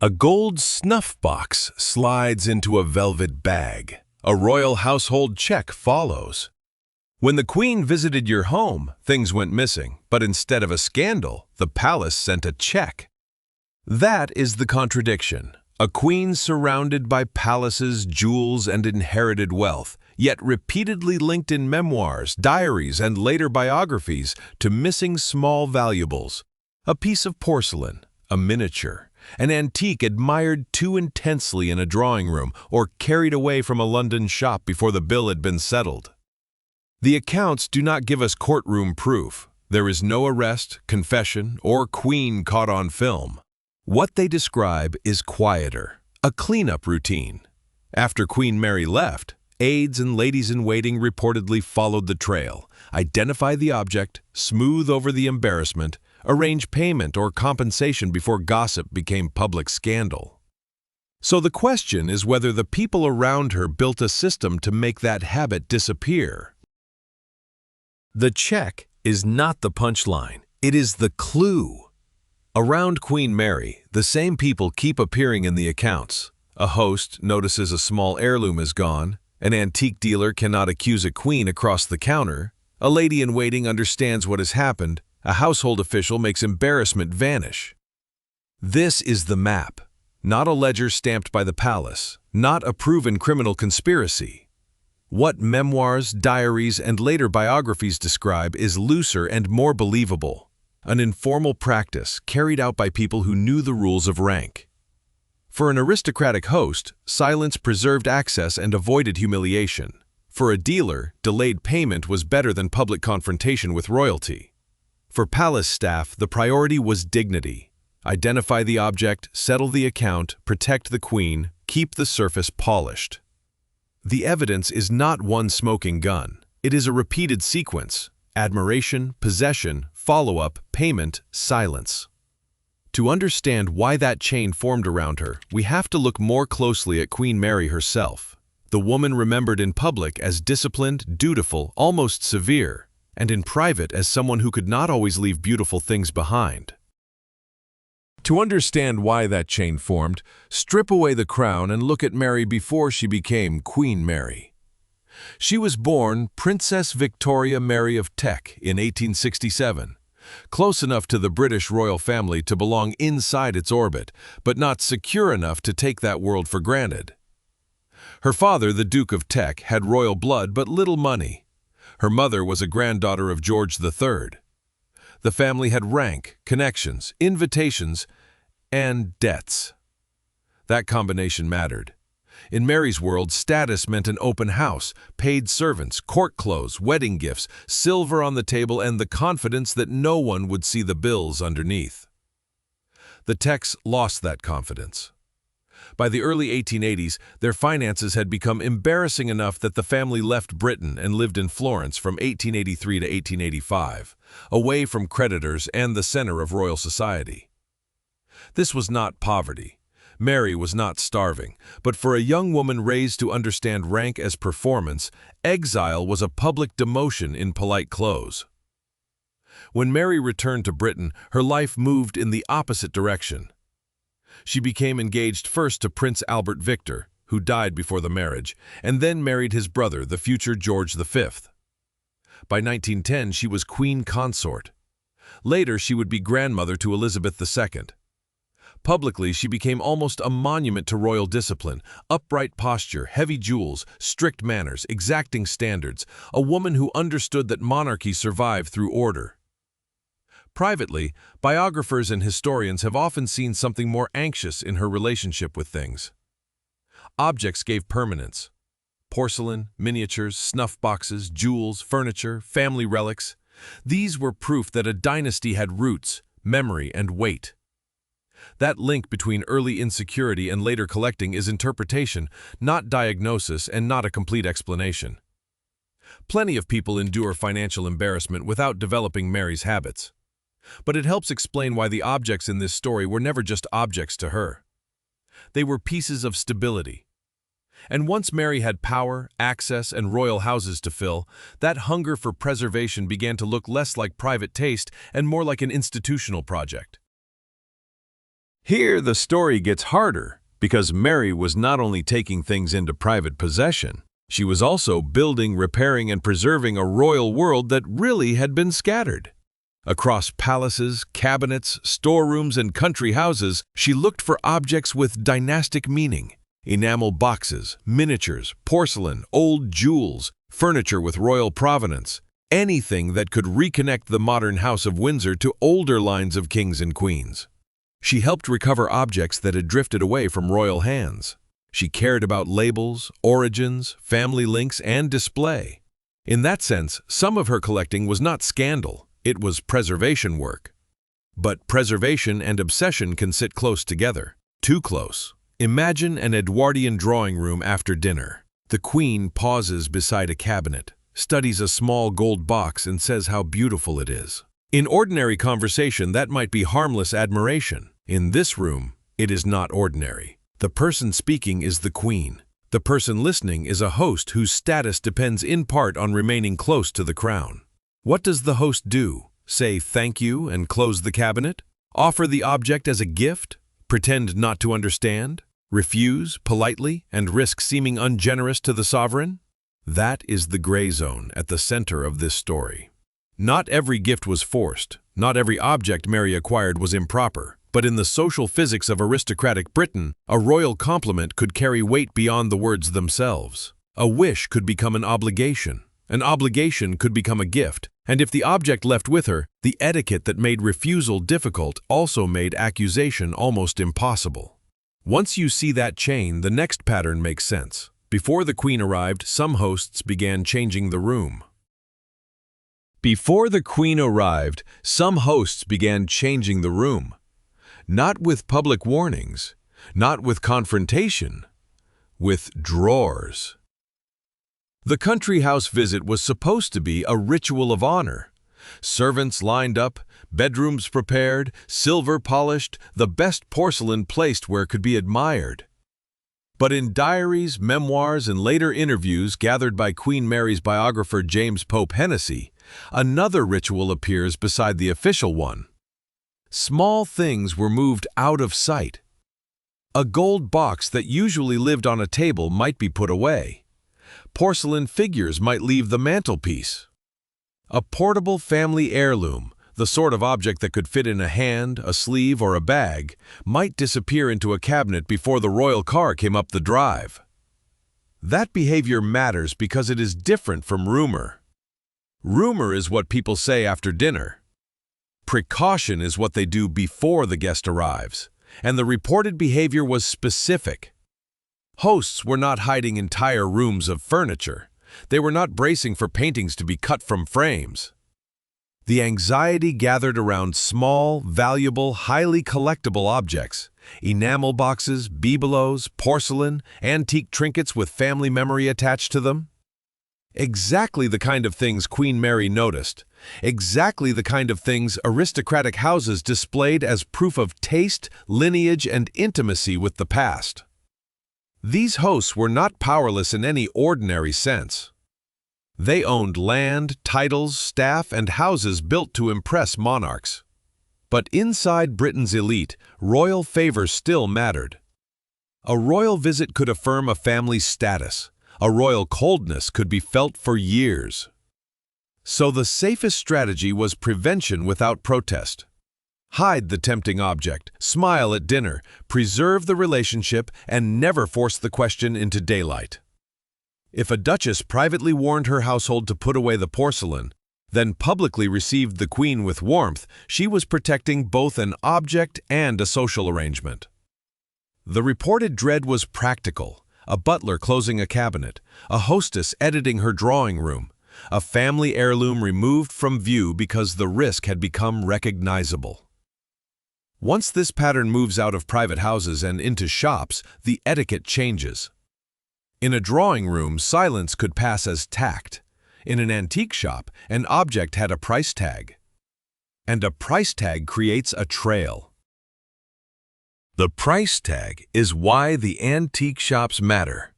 A gold snuff box slides into a velvet bag. A royal household check follows. When the Queen visited your home, things went missing, but instead of a scandal, the palace sent a check. That is the contradiction. A queen surrounded by palaces, jewels, and inherited wealth, yet repeatedly linked in memoirs, diaries, and later biographies to missing small valuables. A piece of porcelain, a miniature, an antique admired too intensely in a drawing room or carried away from a London shop before the bill had been settled. The accounts do not give us courtroom proof. There is no arrest, confession, or queen caught on film. What they describe is quieter, a cleanup routine. After Queen Mary left, aides and ladies-in-waiting reportedly followed the trail, identify the object, smooth over the embarrassment, arrange payment or compensation before gossip became public scandal. So the question is whether the people around her built a system to make that habit disappear. The check is not the punchline, it is the clue. Around Queen Mary, the same people keep appearing in the accounts. A host notices a small heirloom is gone, an antique dealer cannot accuse a queen across the counter, a lady-in-waiting understands what has happened, a household official makes embarrassment vanish. This is the map, not a ledger stamped by the palace, not a proven criminal conspiracy. What memoirs, diaries, and later biographies describe is looser and more believable. An informal practice carried out by people who knew the rules of rank. For an aristocratic host, silence preserved access and avoided humiliation. For a dealer, delayed payment was better than public confrontation with royalty. For palace staff, the priority was dignity. Identify the object, settle the account, protect the queen, keep the surface polished. The evidence is not one smoking gun. It is a repeated sequence: admiration, possession, follow-up, payment, silence. To understand why that chain formed around her, we have to look more closely at Queen Mary herself. The woman remembered in public as disciplined, dutiful, almost severe, and in private as someone who could not always leave beautiful things behind. To understand why that chain formed, strip away the crown and look at Mary before she became Queen Mary. She was born Princess Victoria Mary of Teck in 1867, close enough to the British royal family to belong inside its orbit, but not secure enough to take that world for granted. Her father, the Duke of Teck, had royal blood but little money. Her mother was a granddaughter of George III. The family had rank, connections, invitations, and debts. That combination mattered. In Mary's world, status meant an open house, paid servants, court clothes, wedding gifts, silver on the table, and the confidence that no one would see the bills underneath. The Tecks lost that confidence. By the early 1880s, their finances had become embarrassing enough that the family left Britain and lived in Florence from 1883 to 1885, away from creditors and the center of royal society. This was not poverty. Mary was not starving, but for a young woman raised to understand rank as performance, exile was a public demotion in polite clothes. When Mary returned to Britain, her life moved in the opposite direction. She became engaged first to Prince Albert Victor, who died before the marriage, and then married his brother, the future George V. By 1910, she was queen consort. Later, she would be grandmother to Elizabeth II. Publicly, she became almost a monument to royal discipline, upright posture, heavy jewels, strict manners, exacting standards, a woman who understood that monarchy survived through order. Privately, biographers and historians have often seen something more anxious in her relationship with things. Objects gave permanence. Porcelain, miniatures, snuff boxes, jewels, furniture, family relics. These were proof that a dynasty had roots, memory, and weight. That link between early insecurity and later collecting is interpretation, not diagnosis, and not a complete explanation. Plenty of people endure financial embarrassment without developing Mary's habits. But it helps explain why the objects in this story were never just objects to her. They were pieces of stability. And once Mary had power, access, and royal houses to fill, that hunger for preservation began to look less like private taste and more like an institutional project. Here, the story gets harder because Mary was not only taking things into private possession, she was also building, repairing, and preserving a royal world that really had been scattered. Across palaces, cabinets, storerooms, and country houses, she looked for objects with dynastic meaning. Enamel boxes, miniatures, porcelain, old jewels, furniture with royal provenance, anything that could reconnect the modern House of Windsor to older lines of kings and queens. She helped recover objects that had drifted away from royal hands. She cared about labels, origins, family links, and display. In that sense, some of her collecting was not scandal, it was preservation work. But preservation and obsession can sit close together. Too close. Imagine an Edwardian drawing room after dinner. The Queen pauses beside a cabinet, studies a small gold box, and says how beautiful it is. In ordinary conversation, that might be harmless admiration. In this room, it is not ordinary. The person speaking is the Queen. The person listening is a host whose status depends in part on remaining close to the crown. What does the host do? Say thank you and close the cabinet? Offer the object as a gift? Pretend not to understand? Refuse politely and risk seeming ungenerous to the sovereign? That is the gray zone at the center of this story. Not every gift was forced. Not every object Mary acquired was improper. But in the social physics of aristocratic Britain, a royal compliment could carry weight beyond the words themselves. A wish could become an obligation. An obligation could become a gift. And if the object left with her, the etiquette that made refusal difficult also made accusation almost impossible. Once you see that chain, the next pattern makes sense. Before the Queen arrived, some hosts began changing the room. Before the Queen arrived, some hosts began changing the room. Not with public warnings, not with confrontation, with drawers. The country house visit was supposed to be a ritual of honor. Servants lined up, bedrooms prepared, silver polished, the best porcelain placed where it could be admired. But in diaries, memoirs, and later interviews gathered by Queen Mary's biographer James Pope Hennessy, another ritual appears beside the official one. Small things were moved out of sight. A gold box that usually lived on a table might be put away. Porcelain figures might leave the mantelpiece. A portable family heirloom, the sort of object that could fit in a hand, a sleeve, or a bag, might disappear into a cabinet before the royal car came up the drive. That behavior matters because it is different from rumor. Rumor is what people say after dinner. Precaution is what they do before the guest arrives, and the reported behavior was specific. Hosts were not hiding entire rooms of furniture. They were not bracing for paintings to be cut from frames. The anxiety gathered around small, valuable, highly collectible objects, enamel boxes, bibelots, porcelain, antique trinkets with family memory attached to them. Exactly the kind of things Queen Mary noticed, exactly the kind of things aristocratic houses displayed as proof of taste, lineage, and intimacy with the past. These hosts were not powerless in any ordinary sense. They owned land, titles, staff, and houses built to impress monarchs. But inside Britain's elite, royal favor still mattered. A royal visit could affirm a family's status. A royal coldness could be felt for years. So the safest strategy was prevention without protest. Hide the tempting object, smile at dinner, preserve the relationship, and never force the question into daylight. If a duchess privately warned her household to put away the porcelain, then publicly received the Queen with warmth, she was protecting both an object and a social arrangement. The reported dread was practical. A butler closing a cabinet, a hostess editing her drawing room, a family heirloom removed from view because the risk had become recognizable. Once this pattern moves out of private houses and into shops, the etiquette changes. In a drawing room, silence could pass as tact. In an antique shop, an object had a price tag. And a price tag creates a trail. The price tag is why the antique shops matter.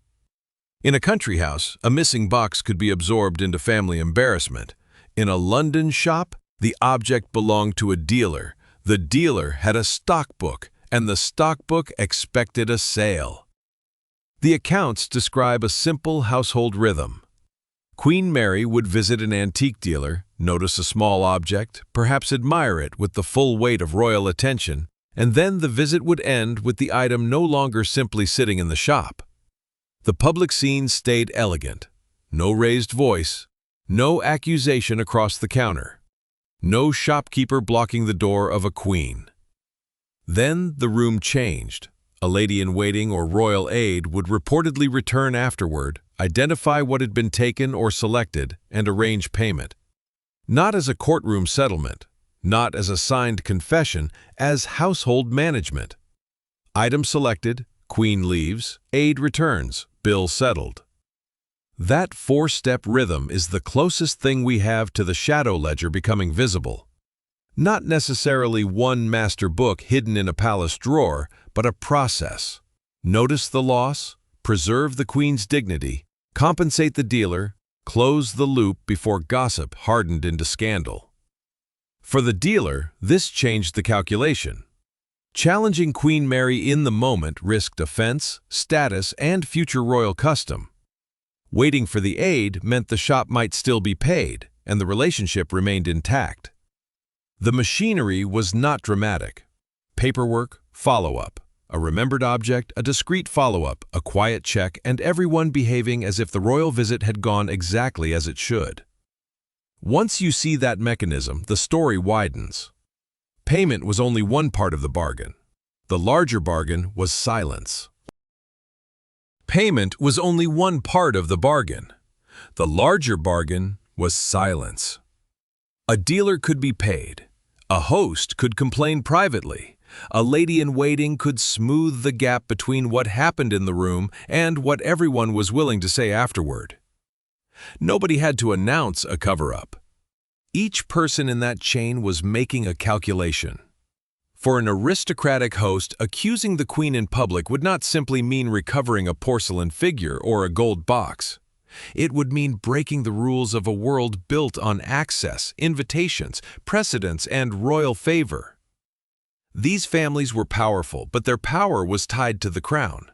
In a country house, a missing box could be absorbed into family embarrassment. In a London shop, the object belonged to a dealer. The dealer had a stock book, and the stockbook expected a sale. The accounts describe a simple household rhythm. Queen Mary would visit an antique dealer, notice a small object, perhaps admire it with the full weight of royal attention, and then the visit would end with the item no longer simply sitting in the shop. The public scene stayed elegant. No raised voice, no accusation across the counter, no shopkeeper blocking the door of a queen. Then the room changed. A lady-in-waiting or royal aide would reportedly return afterward, identify what had been taken or selected, and arrange payment. Not as a courtroom settlement, not as a signed confession, as household management. Item selected, queen leaves, aide returns, bill settled. That four-step rhythm is the closest thing we have to the shadow ledger becoming visible. Not necessarily one master book hidden in a palace drawer, but a process. Notice the loss, preserve the queen's dignity, compensate the dealer, close the loop before gossip hardened into scandal. For the dealer, this changed the calculation. Challenging Queen Mary in the moment risked offense, status, and future royal custom. Waiting for the aid meant the shop might still be paid, and the relationship remained intact. The machinery was not dramatic. Paperwork, follow-up, a remembered object, a discreet follow-up, a quiet check, and everyone behaving as if the royal visit had gone exactly as it should. Once you see that mechanism, the story widens. Payment was only one part of the bargain. The larger bargain was silence. Payment was only one part of the bargain. The larger bargain was silence. A dealer could be paid. A host could complain privately. A lady-in-waiting could smooth the gap between what happened in the room and what everyone was willing to say afterward. Nobody had to announce a cover-up. Each person in that chain was making a calculation. For an aristocratic host, accusing the queen in public would not simply mean recovering a porcelain figure or a gold box. It would mean breaking the rules of a world built on access, invitations, precedence, and royal favor. These families were powerful, but their power was tied to the crown.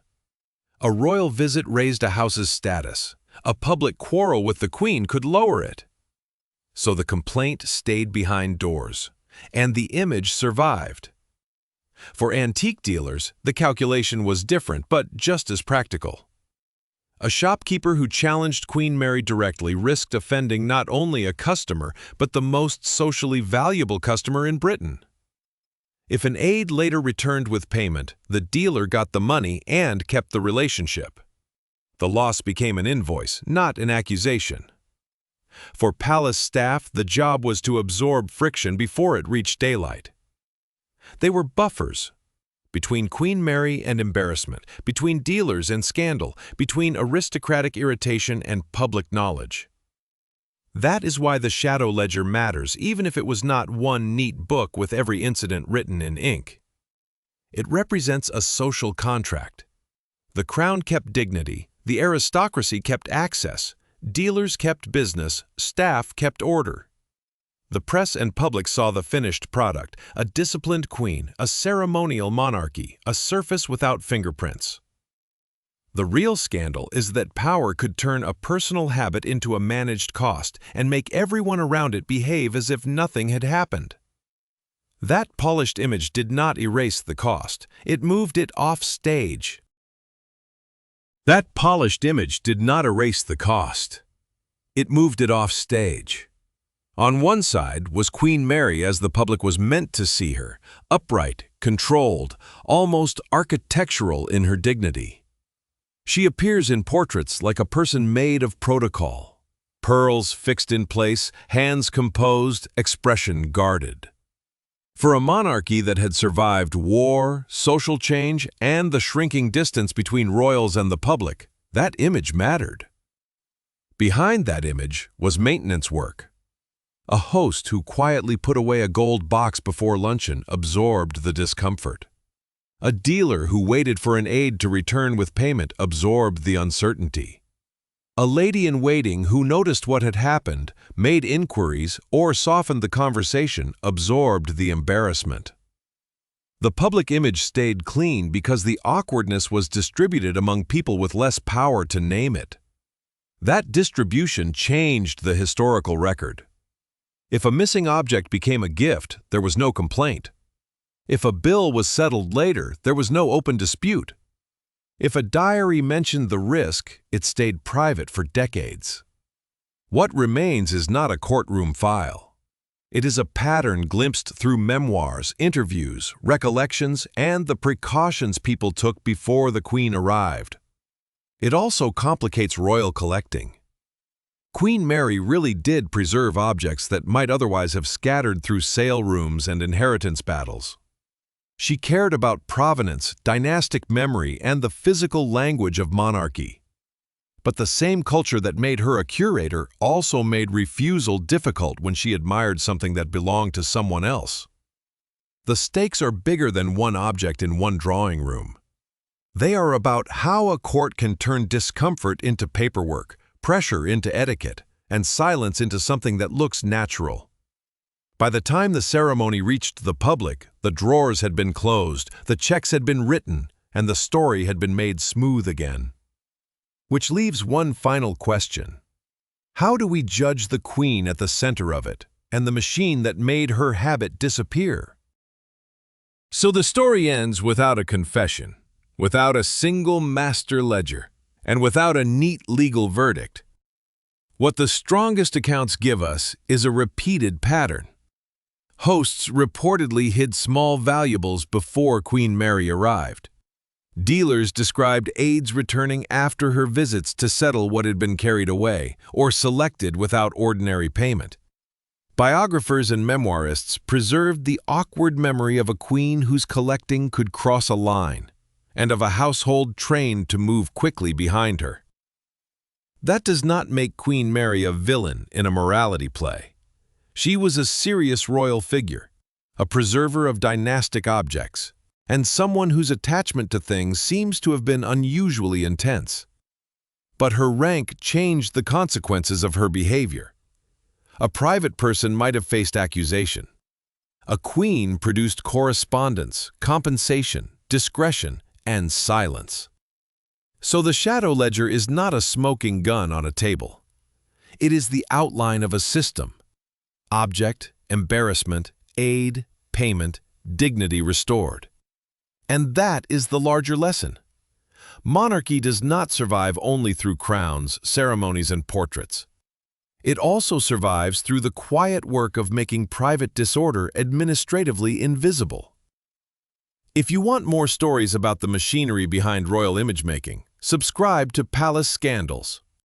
A royal visit raised a house's status. A public quarrel with the queen could lower it. So the complaint stayed behind doors, and the image survived. For antique dealers, the calculation was different, but just as practical. A shopkeeper who challenged Queen Mary directly risked offending not only a customer, but the most socially valuable customer in Britain. If an aide later returned with payment, the dealer got the money and kept the relationship. The loss became an invoice, not an accusation. For palace staff, the job was to absorb friction before it reached daylight. They were buffers between Queen Mary and embarrassment, between dealers and scandal, between aristocratic irritation and public knowledge. That is why the shadow ledger matters, even if it was not one neat book with every incident written in ink. It represents a social contract. The crown kept dignity, the aristocracy kept access, dealers kept business, staff kept order. The press and public saw the finished product, a disciplined queen, a ceremonial monarchy, a surface without fingerprints. The real scandal is that power could turn a personal habit into a managed cost and make everyone around it behave as if nothing had happened. That polished image did not erase the cost. It moved it off stage. That polished image did not erase the cost. It moved it off stage. On one side was Queen Mary as the public was meant to see her, upright, controlled, almost architectural in her dignity. She appears in portraits like a person made of protocol, pearls fixed in place, hands composed, expression guarded. For a monarchy that had survived war, social change, and the shrinking distance between royals and the public, that image mattered. Behind that image was maintenance work. A host who quietly put away a gold box before luncheon absorbed the discomfort. A dealer who waited for an aide to return with payment absorbed the uncertainty. A lady-in-waiting who noticed what had happened, made inquiries, or softened the conversation absorbed the embarrassment. The public image stayed clean because the awkwardness was distributed among people with less power to name it. That distribution changed the historical record. If a missing object became a gift, there was no complaint. If a bill was settled later, there was no open dispute. If a diary mentioned the risk, it stayed private for decades. What remains is not a courtroom file. It is a pattern glimpsed through memoirs, interviews, recollections, and the precautions people took before the Queen arrived. It also complicates royal collecting. Queen Mary really did preserve objects that might otherwise have scattered through sale rooms and inheritance battles. She cared about provenance, dynastic memory, and the physical language of monarchy. But the same culture that made her a curator also made refusal difficult when she admired something that belonged to someone else. The stakes are bigger than one object in one drawing room. They are about how a court can turn discomfort into paperwork, pressure into etiquette, and silence into something that looks natural. By the time the ceremony reached the public, the drawers had been closed, the checks had been written, and the story had been made smooth again. Which leaves one final question. How do we judge the Queen at the center of it, and the machine that made her habit disappear? So the story ends without a confession, without a single master ledger, and without a neat legal verdict. What the strongest accounts give us is a repeated pattern. Hosts reportedly hid small valuables before Queen Mary arrived. Dealers described aides returning after her visits to settle what had been carried away or selected without ordinary payment. Biographers and memoirists preserved the awkward memory of a queen whose collecting could cross a line, and of a household trained to move quickly behind her. That does not make Queen Mary a villain in a morality play. She was a serious royal figure, a preserver of dynastic objects, and someone whose attachment to things seems to have been unusually intense. But her rank changed the consequences of her behavior. A private person might have faced accusation. A queen produced correspondence, compensation, discretion, and silence. So the shadow ledger is not a smoking gun on a table. It is the outline of a system. Object, embarrassment, aid, payment, dignity restored. And that is the larger lesson. Monarchy does not survive only through crowns, ceremonies, and portraits. It also survives through the quiet work of making private disorder administratively invisible. If you want more stories about the machinery behind royal image-making, subscribe to Palace Scandals.